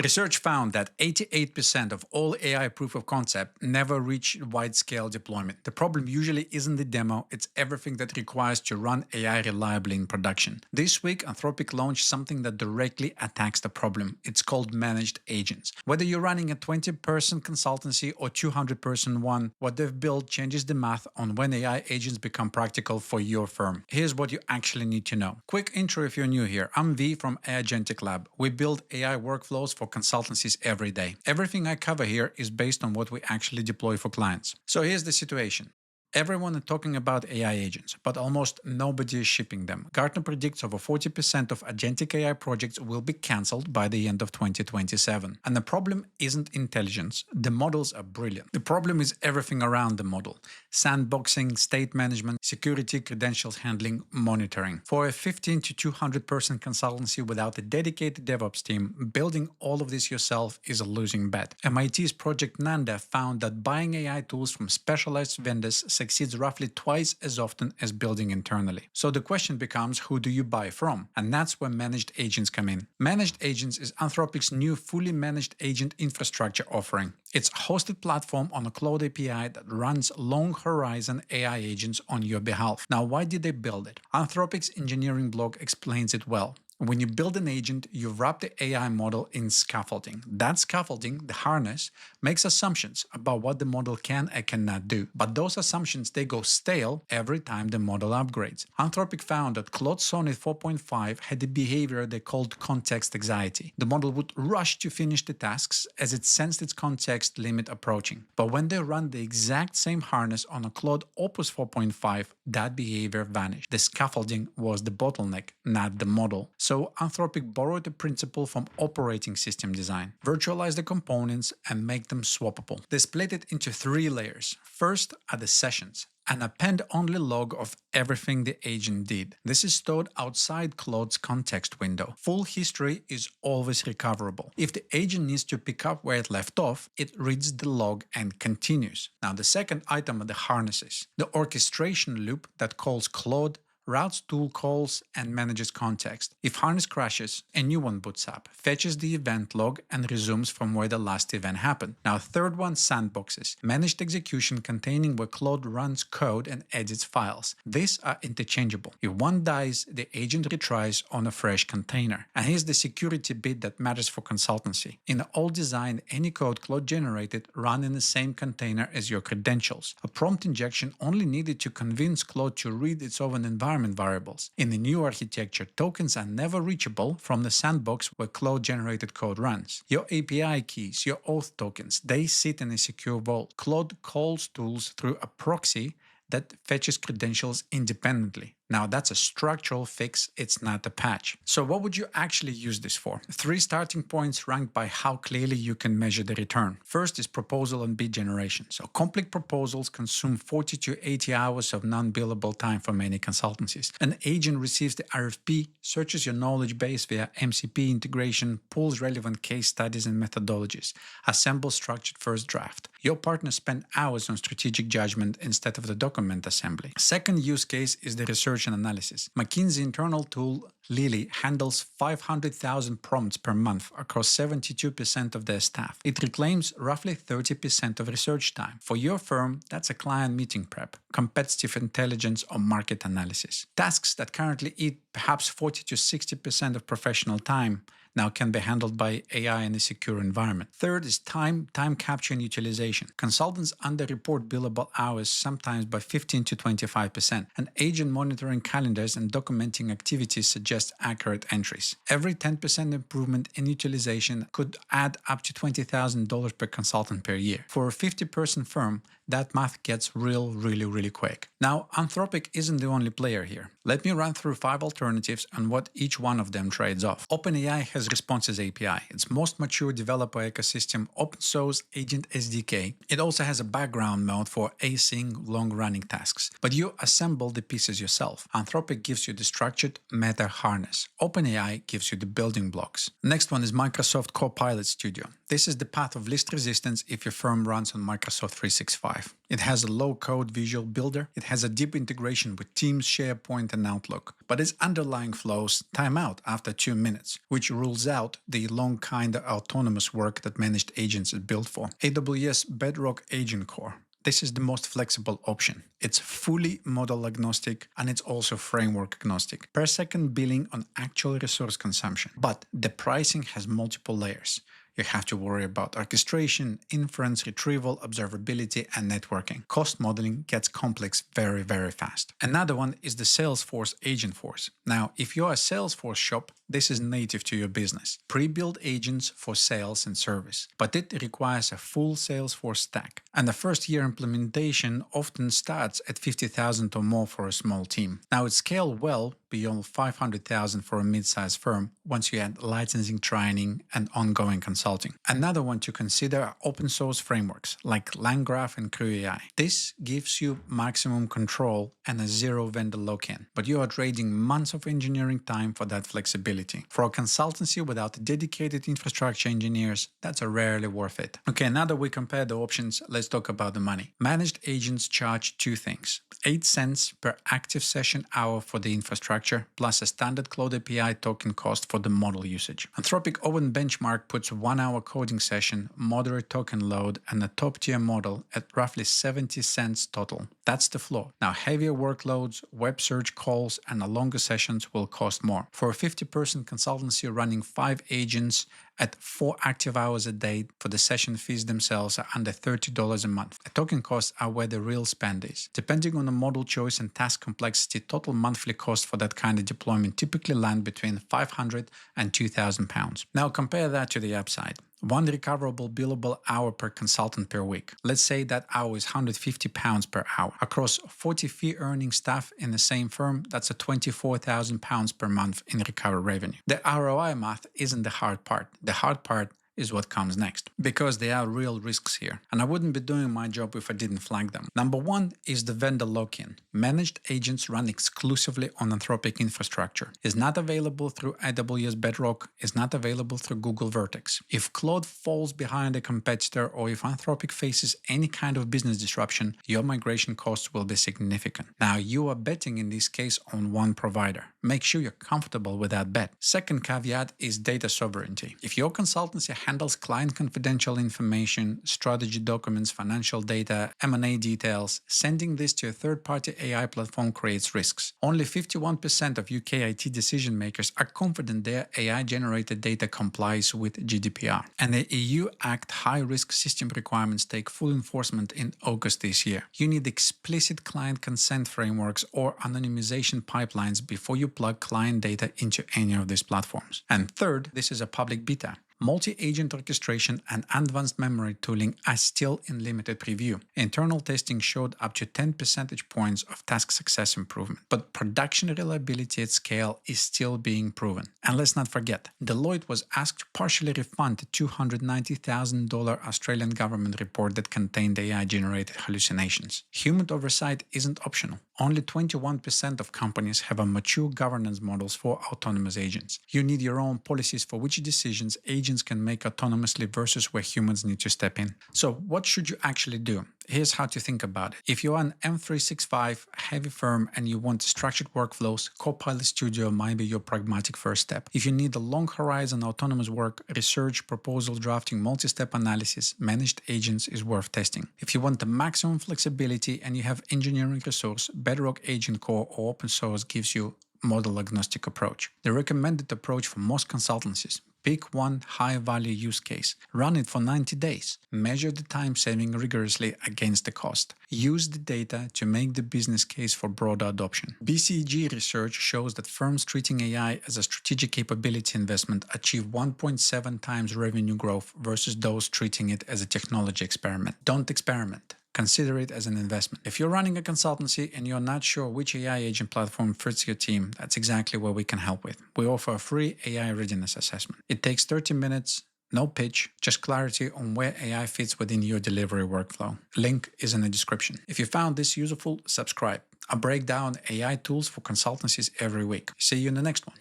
Research found that 88% of all AI proof of concept never reach wide-scale deployment. The problem usually isn't the demo, it's everything that requires to run AI reliably in production. This week, Anthropic launched something that directly attacks the problem. It's called managed agents. Whether you're running a 20-person consultancy or 200-person one, what they've built changes the math on when AI agents become practical for your firm. Here's what you actually need to know. Quick intro if you're new here. I'm V from Agentic Lab. We build AI workflows for consultancies every day. Everything I cover here is based on what we actually deploy for clients. So here's the situation. Everyone is talking about AI agents, but almost nobody is shipping them. Gartner predicts over 40% of agentic AI projects will be cancelled by the end of 2027. And the problem isn't intelligence. The models are brilliant. The problem is everything around the model. Sandboxing, state management, security, credentials handling, monitoring. For a 15 to 200 person consultancy without a dedicated DevOps team, building all of this yourself is a losing bet. MIT's Project Nanda found that buying AI tools from specialized vendors succeeds roughly twice as often as building internally. So the question becomes, who do you buy from? And that's where managed agents come in. Managed agents is Anthropic's new fully managed agent infrastructure offering. It's a hosted platform on a Claude API that runs long-horizon AI agents on your behalf. Now, why did they build it? Anthropic's engineering blog explains it well. When you build an agent, you wrap the AI model in scaffolding. That scaffolding, the harness, makes assumptions about what the model can and cannot do. But those assumptions, they go stale every time the model upgrades. Anthropic found that Claude Sonnet 4.5 had a behavior they called context anxiety. The model would rush to finish the tasks as it sensed its context limit approaching. But when they run the exact same harness on a Claude Opus 4.5, that behavior vanished. The scaffolding was the bottleneck, not the model. So Anthropic borrowed the principle from operating system design, virtualize the components and make them swappable. They split it into 3 layers. First are the sessions, an append-only log of everything the agent did. This is stored outside Claude's context window. Full history is always recoverable. If the agent needs to pick up where it left off, it reads the log and continues. Now the second item are the harnesses, the orchestration loop that calls Claude, routes tool calls, and manages context. If harness crashes, a new one boots up, fetches the event log, and resumes from where the last event happened. Now, third one, sandboxes. Managed execution containing where Claude runs code and edits files. These are interchangeable. If one dies, the agent retries on a fresh container. And here's the security bit that matters for consultancy. In old design, any code Claude generated ran in the same container as your credentials. A prompt injection only needed to convince Claude to read its own environment variables. In the new architecture, tokens are never reachable from the sandbox where Claude-generated code runs. Your API keys, your auth tokens, they sit in a secure vault. Claude calls tools through a proxy that fetches credentials independently. Now that's a structural fix, it's not a patch. So what would you actually use this for? 3 starting points ranked by how clearly you can measure the return. First is proposal and bid generation. So complex proposals consume 40 to 80 hours of non-billable time for many consultancies. An agent receives the RFP, searches your knowledge base via MCP integration, pulls relevant case studies and methodologies, assembles structured first draft. Your partner spent hours on strategic judgment instead of the document assembly. Second use case is the research and analysis. McKinsey internal tool Lily handles 500,000 prompts per month across 72% of their staff. It reclaims roughly 30% of research time. For your firm, that's a client meeting prep, competitive intelligence or market analysis. Tasks that currently eat perhaps 40 to 60% of professional time now can be handled by AI in a secure environment. Third is time capture and utilization. Consultants underreport billable hours sometimes by 15 to 25%, and agent monitoring calendars and documenting activities suggest accurate entries. Every 10% improvement in utilization could add up to $20,000 per consultant per year. For a 50-person firm, that math gets really quick. Now, Anthropic isn't the only player here. Let me run through 5 alternatives and what each one of them trades off. OpenAI has Responses API, its most mature developer ecosystem, open source agent SDK. It also has a background mode for async long-running tasks. But you assemble the pieces yourself. Anthropic gives you the structured meta harness. OpenAI gives you the building blocks. Next one is Microsoft Copilot Studio. This is the path of least resistance if your firm runs on Microsoft 365. It has a low-code visual builder. It has a deep integration with Teams, SharePoint, and Outlook. But its underlying flows time out after 2 minutes, which rules rules out the long kind of autonomous work that managed agents is built for. AWS Bedrock AgentCore. This is the most flexible option. It's fully model agnostic and it's also framework agnostic. Per second billing on actual resource consumption. But the pricing has multiple layers. You have to worry about orchestration, inference, retrieval, observability, and networking. Cost modeling gets complex very, very fast. Another one is the Salesforce Agentforce. Now, if you're a Salesforce shop, this is native to your business. Pre-built agents for sales and service. But it requires a full Salesforce stack. And the first year implementation often starts at $50,000 or more for a small team. Now, it scales well beyond $500,000 for a mid-sized firm once you add licensing, training, and ongoing consulting. Another one to consider are open source frameworks like LangGraph and CrewAI. This gives you maximum control and a zero vendor lock-in, but you are trading months of engineering time for that flexibility. For a consultancy without dedicated infrastructure engineers, that's rarely worth it. Okay, now that we compare the options, let's talk about the money. Managed agents charge two things: 8 cents per active session hour for the infrastructure, plus a standard Claude API token cost for the model usage. Anthropic Open Benchmark puts 1 hour coding session, moderate token load, and a top-tier model at roughly 70 cents total. That's the floor. Now, heavier workloads, web search calls, and longer sessions will cost more. For a 50-person consultancy running 5 agents at 4 active hours a day, for the session fees themselves are under $30 a month. The token costs are where the real spend is. Depending on the model choice and task complexity, total monthly cost for that kind of deployment typically land between £500 and £2,000. Now compare that to the upside. 1 recoverable billable hour per consultant per week. Let's say that hour is £150 per hour. Across 40 fee-earning staff in the same firm, that's a £24,000 per month in recovered revenue. The ROI math isn't the hard part. The hard part is what comes next, because there are real risks here, and I wouldn't be doing my job if I didn't flag them. Number one is the vendor lock-in. Managed agents run exclusively on Anthropic infrastructure, is not available through AWS Bedrock, is not available through Google Vertex. If Claude falls behind a competitor or if Anthropic faces any kind of business disruption, your migration costs will be significant. Now, you are betting in this case on one provider. Make sure you're comfortable with that bet. Second caveat is data sovereignty. If your consultancy handles client confidential information, strategy documents, financial data, M&A details, sending this to a third-party AI platform creates risks. Only 51% of UK IT decision makers are confident their AI-generated data complies with GDPR. And the EU Act high-risk system requirements take full enforcement in August this year. You need explicit client consent frameworks or anonymization pipelines before you plug client data into any of these platforms. And third, this is a public beta. Multi-agent orchestration and advanced memory tooling are still in limited preview. Internal testing showed up to 10 percentage points of task success improvement, but production reliability at scale is still being proven. And let's not forget, Deloitte was asked to partially refund the $290,000 Australian government report that contained AI-generated hallucinations. Human oversight isn't optional. Only 21% of companies have a mature governance models for autonomous agents. You need your own policies for which decisions agents can make autonomously versus where humans need to step in. So what should you actually do? Here's how to think about it. If you're an M365 heavy firm and you want structured workflows, Copilot Studio might be your pragmatic first step. If you need a long horizon autonomous work, research, proposal drafting, multi-step analysis, managed agents is worth testing. If you want the maximum flexibility and you have engineering resource, Bedrock AgentCore or open source gives you model agnostic approach. The recommended approach for most consultancies. Pick one high-value use case. Run it for 90 days. Measure the time saving rigorously against the cost. Use the data to make the business case for broader adoption. BCG research shows that firms treating AI as a strategic capability investment achieve 1.7 times revenue growth versus those treating it as a technology experiment. Don't experiment. Consider it as an investment. If you're running a consultancy and you're not sure which AI agent platform fits your team, that's exactly what we can help with. We offer a free AI readiness assessment. It takes 30 minutes, no pitch, just clarity on where AI fits within your delivery workflow. Link is in the description. If you found this useful, subscribe. I break down AI tools for consultancies every week. See you in the next one.